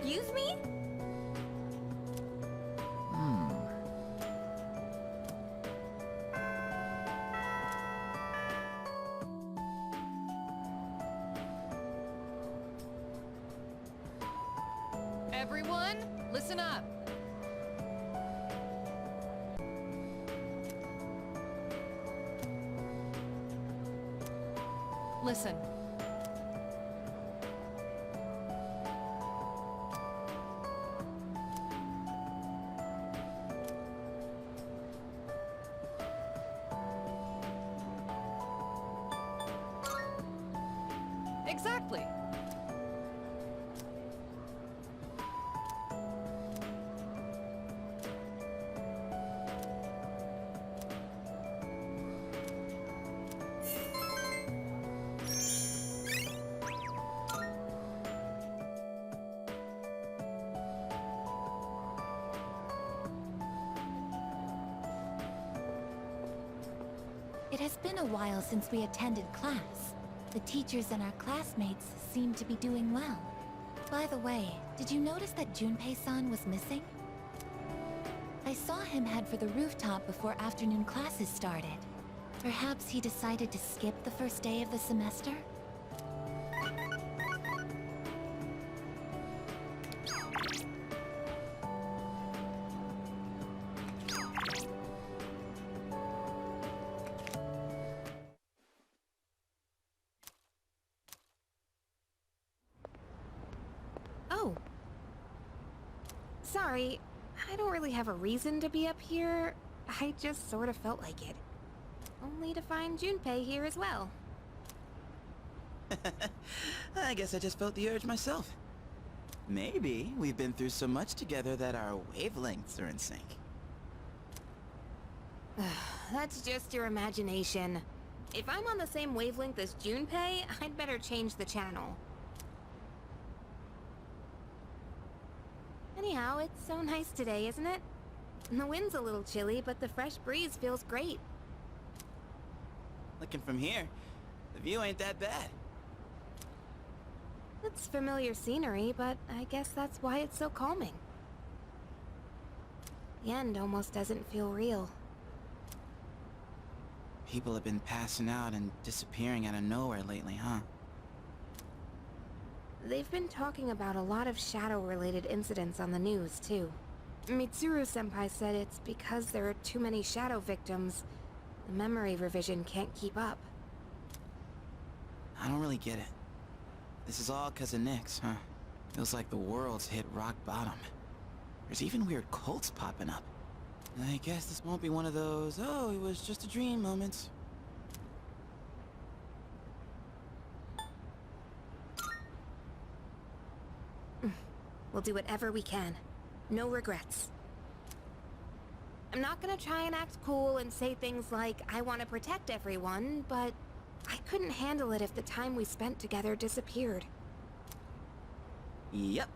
Excuse me? Everyone, listen up. Listen. Exactly. It has been a while since we attended class. The teachers and our classmates seem to be doing well. By the way, did you notice that Junpei-san was missing? I saw him head for the rooftop before afternoon classes started. Perhaps he decided to skip the first day of the semester? Oh. Sorry, I don't really have a reason to be up here. I just sort of felt like it. Only to find Junpei here as well. I guess I just felt the urge myself. Maybe we've been through so much together that our wavelengths are in sync. That's just your imagination. If I'm on the same wavelength as Junpei, I'd better change the channel. Anyhow, it's so nice today, isn't it? The wind's a little chilly, but the fresh breeze feels great. Looking from here, the view ain't that bad. It's familiar scenery, but I guess that's why it's so calming. The end almost doesn't feel real. People have been passing out and disappearing out of nowhere lately, huh? They've been talking about a lot of shadow-related incidents on the news, too. Mitsuru-senpai said it's because there are too many shadow victims. The memory revision can't keep up. I don't really get it. This is all 'cause of Nyx, huh? Feels like the world's hit rock bottom. There's even weird cults popping up. I guess this won't be one of those, oh, it was just a dream moments. We'll do whatever we can. No regrets. I'm not gonna try and act cool and say things like, I want to protect everyone, but I couldn't handle it if the time we spent together disappeared. Yep.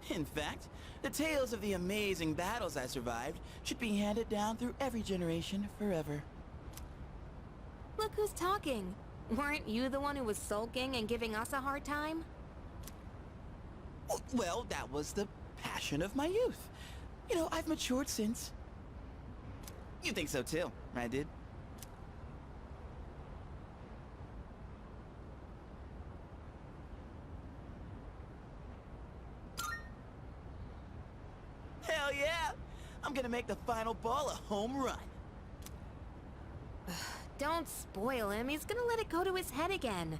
In fact, the tales of the amazing battles I survived should be handed down through every generation forever. Look who's talking. Weren't you the one who was sulking and giving us a hard time? Well, that was the passion of my youth. You know, I've matured since. You think so too, right, dude? Hell yeah! I'm gonna make the final ball a home run. Don't spoil him. He's gonna let it go to his head again.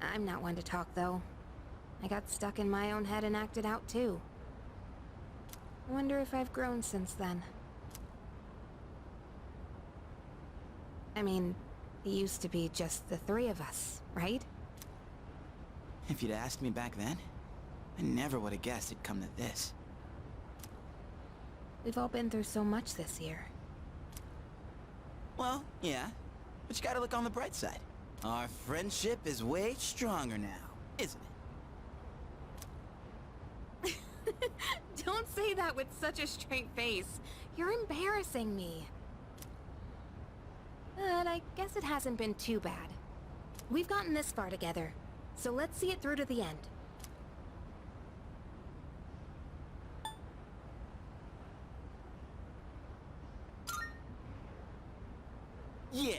I'm not one to talk, though. I got stuck in my own head and acted out, too. I wonder if I've grown since then. I mean, it used to be just the three of us, right? If you'd asked me back then, I never would have guessed it'd come to this. We've all been through so much this year. Well, yeah, but you gotta look on the bright side. Our friendship is way stronger now, isn't it? Don't say that with such a straight face. You're embarrassing me. But I guess it hasn't been too bad. We've gotten this far together. So let's see it through to the end. Yeah,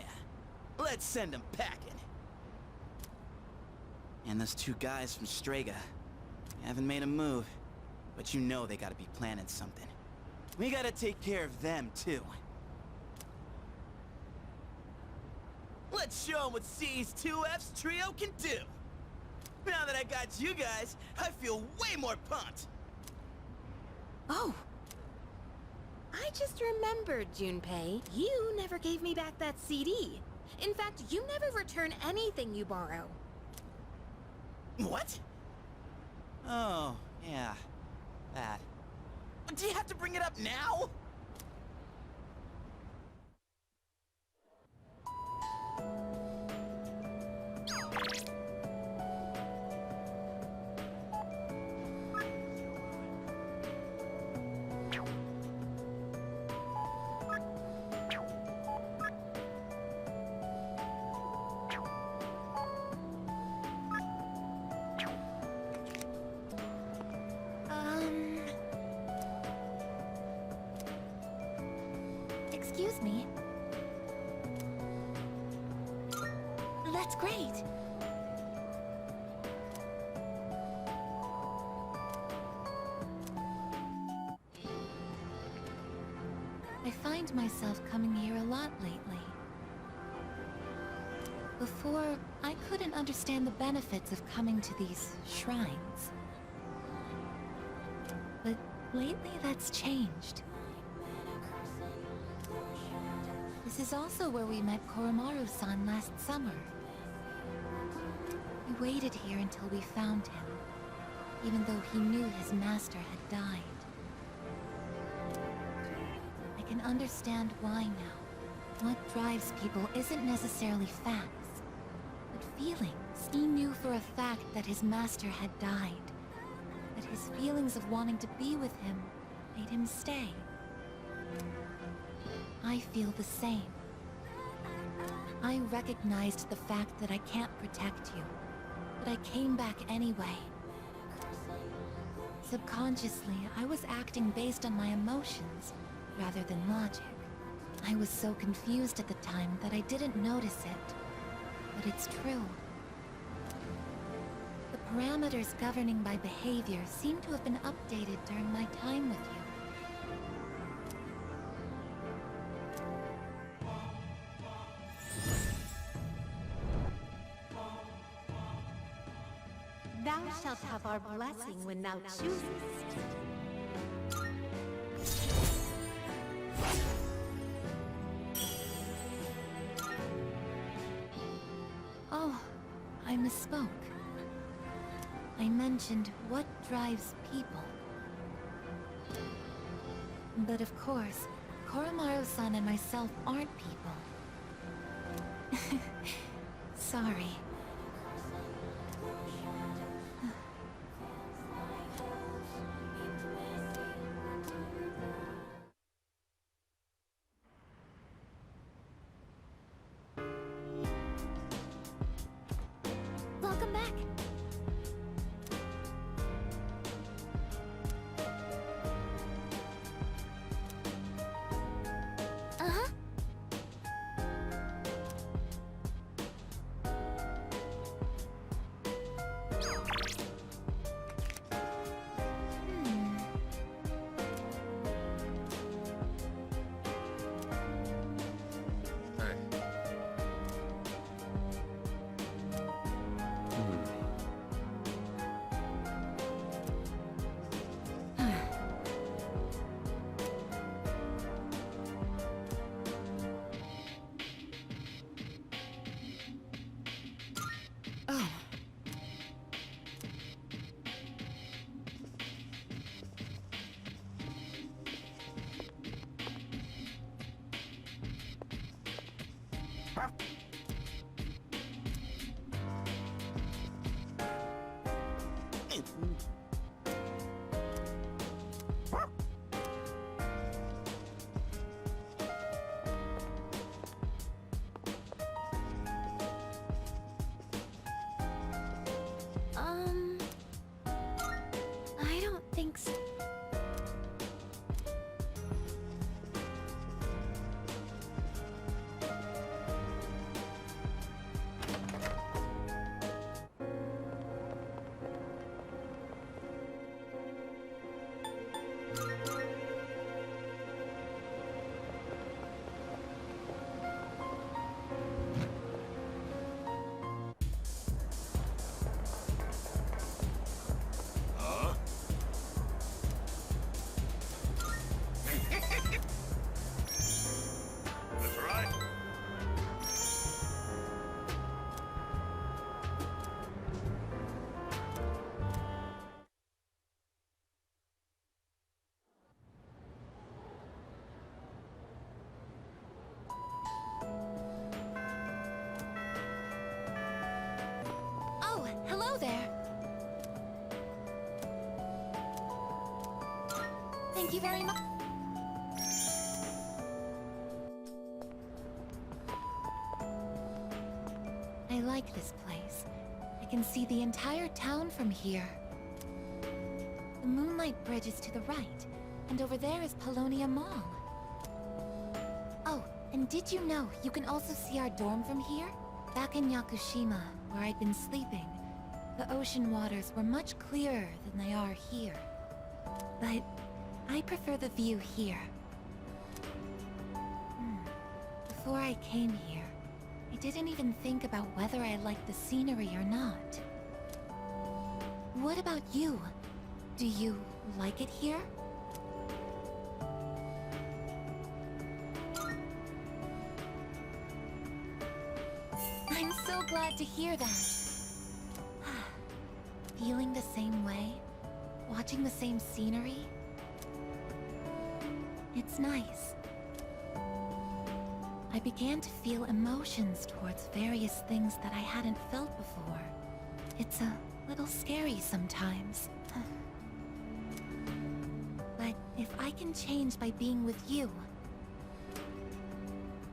let's send them packing. And those two guys from Strega haven't made a move, but you know they gotta be planning something. We gotta take care of them, too. Let's show them what C's 2F's trio can do! Now that I got you guys, I feel way more pumped! Oh! I just remembered, Junpei. You never gave me back that CD. In fact, you never return anything you borrow. What? Oh, yeah. That. Do you have to bring it up now? Excuse me. That's great. I find myself coming here a lot lately. Before, I couldn't understand the benefits of coming to these shrines. But lately that's changed. This is also where we met Koromaru-san last summer. We waited here until we found him, even though he knew his master had died. I can understand why now. What drives people isn't necessarily facts, but feelings. He knew for a fact that his master had died, that his feelings of wanting to be with him made him stay. I feel the same. I recognized the fact that I can't protect you, but I came back anyway. Subconsciously, I was acting based on my emotions, rather than logic. I was so confused at the time that I didn't notice it, but it's true. The parameters governing my behavior seem to have been updated during my time with you. Thou shalt have our blessing when thou choosest. Oh, I misspoke. I mentioned what drives people. But of course, Koromaru-san and myself aren't people. Sorry. Welcome back. Uh-huh. Oh. Thank you very much. I like this place. I can see the entire town from here. The Moonlight Bridge is to the right, and over there is Polonia Mall. Oh, and did you know you can also see our dorm from here? Back in Yakushima, where I'd been sleeping, the ocean waters were much clearer than they are here. But I prefer the view here. Before I came here, I didn't even think about whether I liked the scenery or not. What about you? Do you like it here? I'm so glad to hear that. Feeling the same way? Watching the same scenery? It's nice. I began to feel emotions towards various things that I hadn't felt before. It's a little scary sometimes. But if I can change by being with you,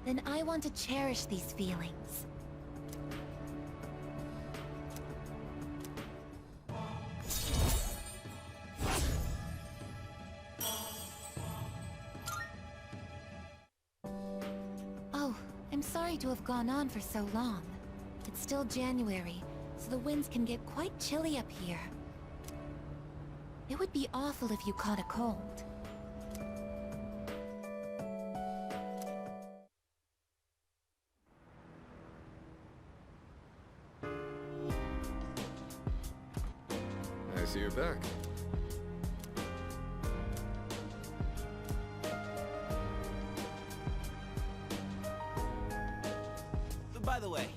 then I want to cherish these feelings. I'm sorry to have gone on for so long. It's still January, so the winds can get quite chilly up here. It would be awful if you caught a cold. I see you're back. By the way,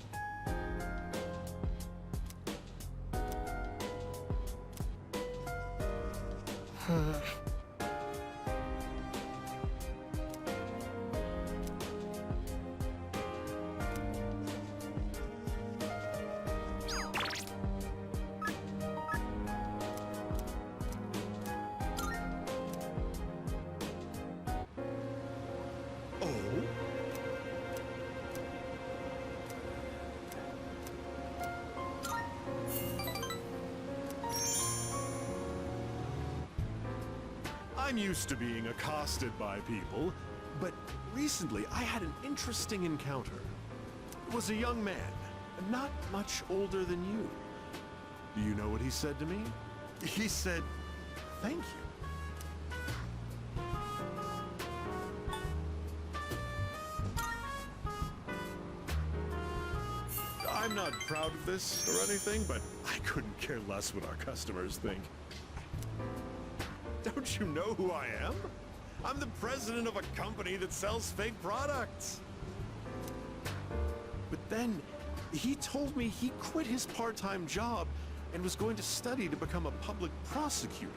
I'm used to being accosted by people, but recently I had an interesting encounter. It was a young man, not much older than you. Do you know what he said to me? He said, "Thank you." I'm not proud of this or anything, but I couldn't care less what our customers think. Don't you know who I am? I'm the president of a company that sells fake products. But then, he told me he quit his part-time job and was going to study to become a public prosecutor.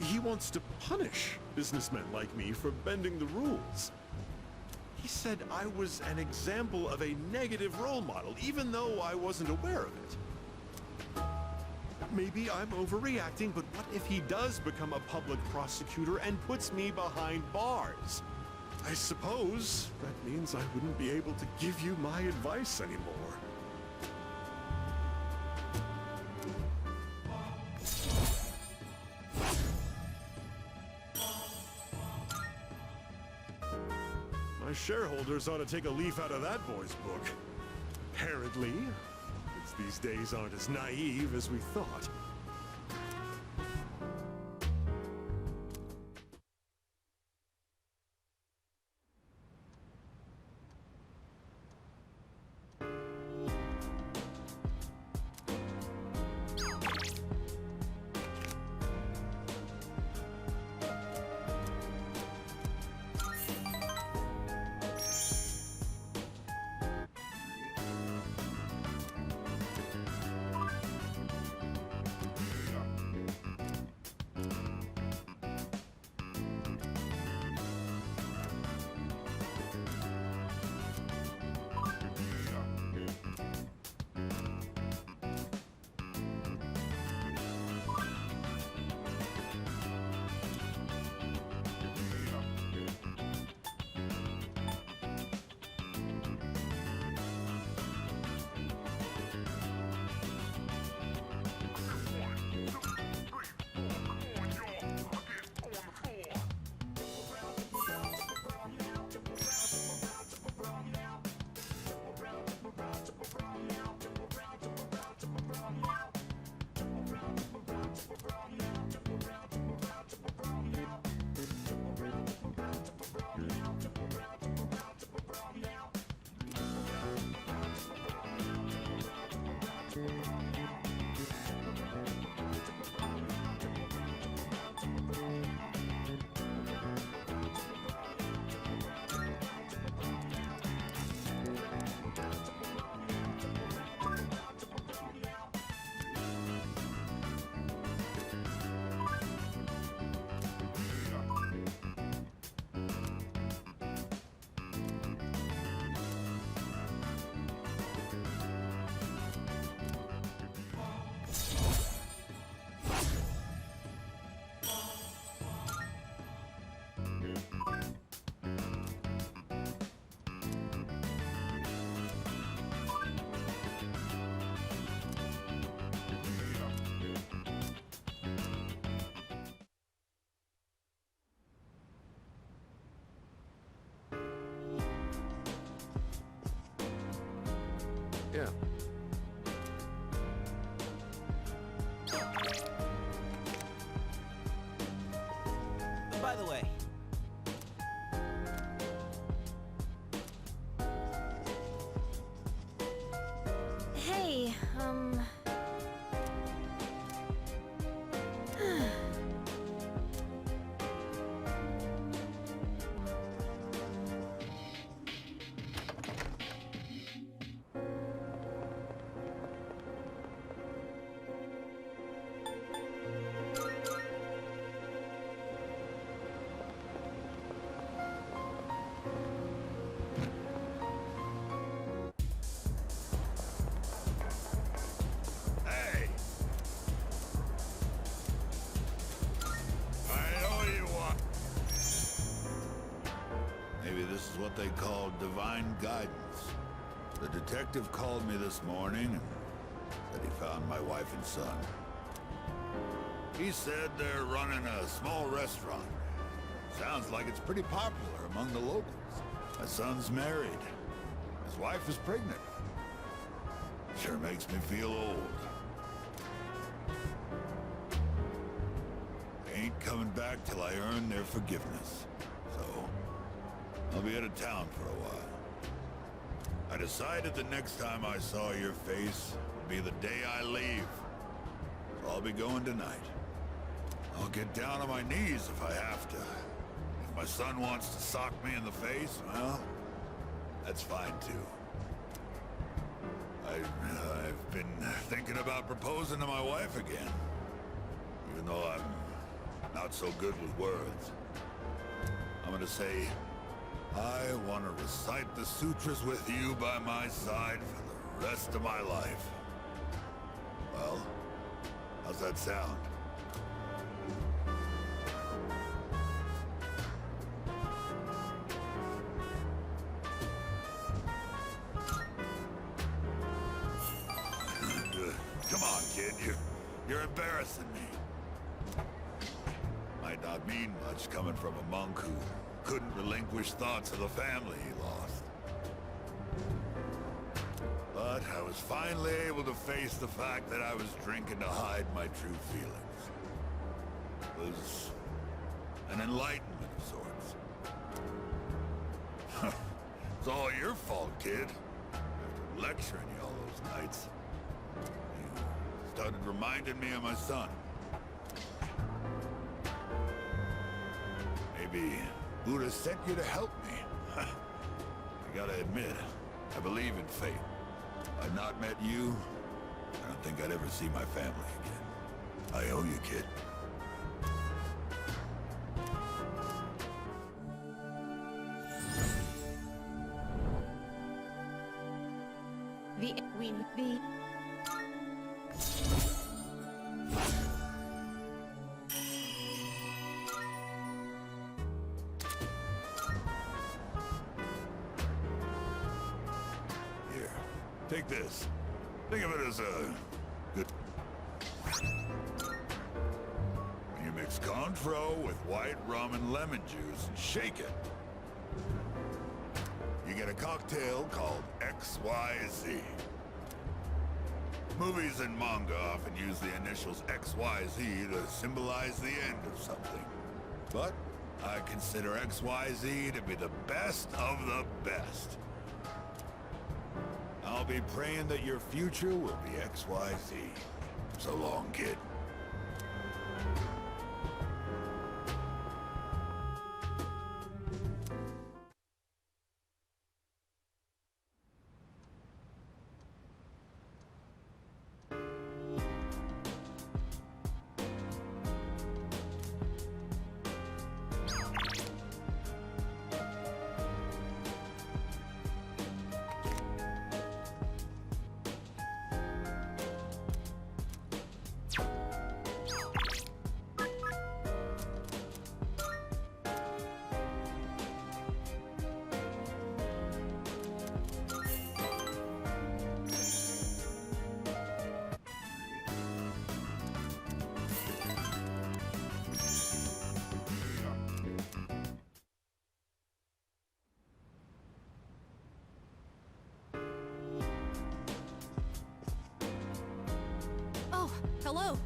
He wants to punish businessmen like me for bending the rules. He said I was an example of a negative role model, even though I wasn't aware of it. Maybe I'm overreacting, but what if he does become a public prosecutor and puts me behind bars? I suppose that means I wouldn't be able to give you my advice anymore. My shareholders ought to take a leaf out of that boy's book. Apparently, kids these days aren't as naive as we thought. Hey! I know you want. Maybe this is what they call divine guidance. The detective called me this morning and said he found my wife and son. He said they're running a small restaurant. Sounds like it's pretty popular among the locals. My son's married. His wife is pregnant. Sure makes me feel old. I ain't coming back till I earn their forgiveness. So, I'll be out of town for a while. I decided the next time I saw your face would be the day I leave. So I'll be going tonight. I'll get down on my knees if I have to. If my son wants to sock me in the face, well, that's fine too. I've been thinking about proposing to my wife again. Even though I'm not so good with words. I'm gonna say, I want to recite the sutras with you by my side for the rest of my life. Well, how's that sound? Come on, kid. You're embarrassing me. Might not mean much coming from a monk who couldn't relinquish thoughts of the family he lost. But I was finally able to face the fact that I was drinking to hide my true feelings. It was an enlightenment of sorts. It's all your fault, kid. After lecturing you all those nights, you started reminding me of my son. Maybe Buddha sent you to help me. I gotta admit, I believe in fate. If I'd not met you, I don't think I'd ever see my family again. I owe you, kid. Here, take this. Think of it as a good... When you mix Cointreau with white rum and lemon juice and shake it, you get a cocktail called XYZ. Movies and manga often use the initials XYZ to symbolize the end of something. But I consider XYZ to be the best of the best. I'll be praying that your future will be XYZ. So long, kid. Oh, hello.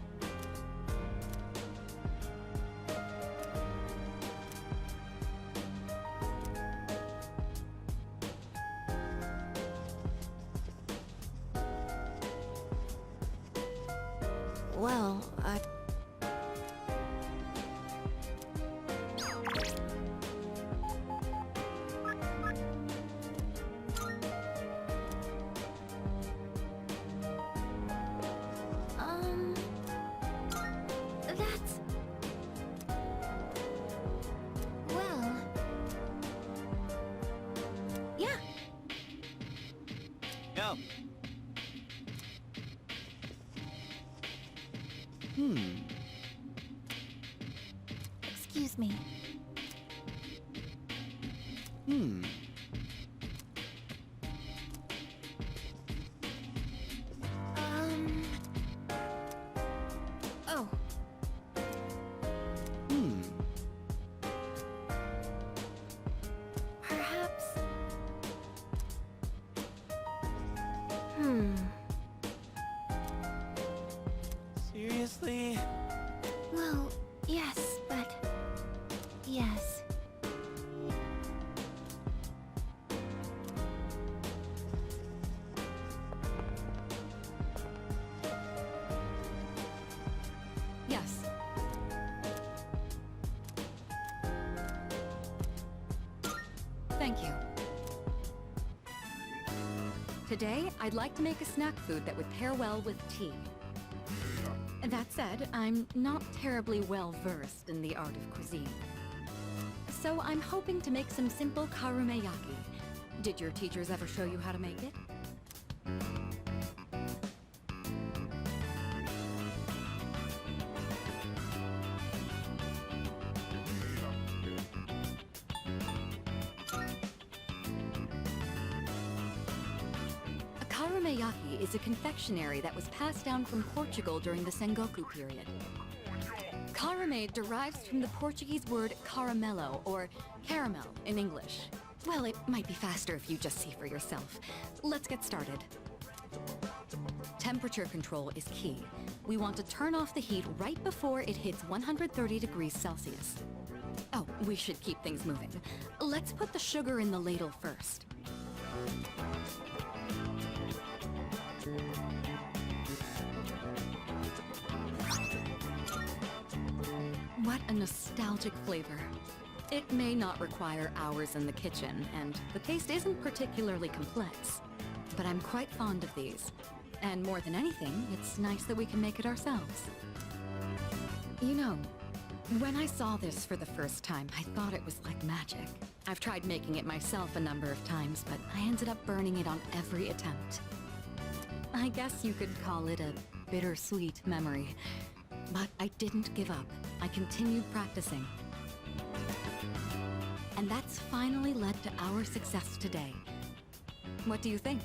Well, that's... Well... yeah. Yo. Excuse me. Oh, perhaps... Seriously? Well, yes, but... Yes. Yes. Thank you. Today, I'd like to make a snack food that would pair well with tea. That said, I'm not terribly well versed in the art of cuisine. So I'm hoping to make some simple karumeyaki. Did your teachers ever show you how to make it? A karumeyaki is a confectionery that was passed down from Portugal during the Sengoku period. Caramel derives from the Portuguese word caramelo, or caramel in English. Well, it might be faster if you just see for yourself. Let's get started. Temperature control is key. We want to turn off the heat right before it hits 130 degrees Celsius. Oh, we should keep things moving. Let's put the sugar in the ladle first. What a nostalgic flavor. It may not require hours in the kitchen, and the taste isn't particularly complex. But I'm quite fond of these. And more than anything, it's nice that we can make it ourselves. You know, when I saw this for the first time, I thought it was like magic. I've tried making it myself a number of times, but I ended up burning it on every attempt. I guess you could call it a bittersweet memory. But I didn't give up. I continued practicing. And that's finally led to our success today. What do you think?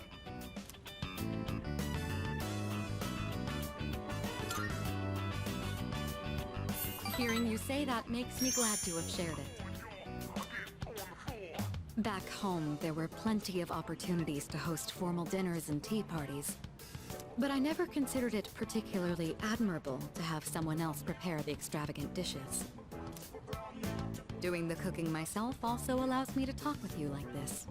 Hearing you say that makes me glad to have shared it. Back home, there were plenty of opportunities to host formal dinners and tea parties. But I never considered it particularly admirable to have someone else prepare the extravagant dishes. Doing the cooking myself also allows me to talk with you like this.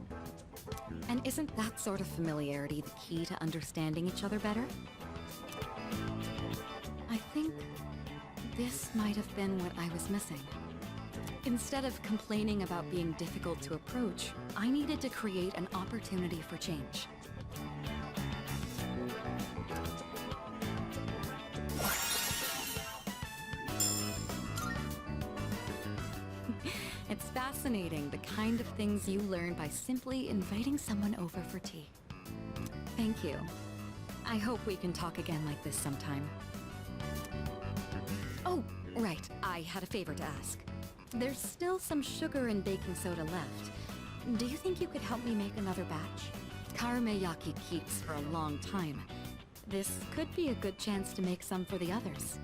And isn't that sort of familiarity the key to understanding each other better? I think this might have been what I was missing. Instead of complaining about being difficult to approach, I needed to create an opportunity for change. It's fascinating, the kind of things you learn by simply inviting someone over for tea. Thank you. I hope we can talk again like this sometime. Oh, right, I had a favor to ask. There's still some sugar and baking soda left. Do you think you could help me make another batch? Karumeyaki keeps for a long time. This could be a good chance to make some for the others.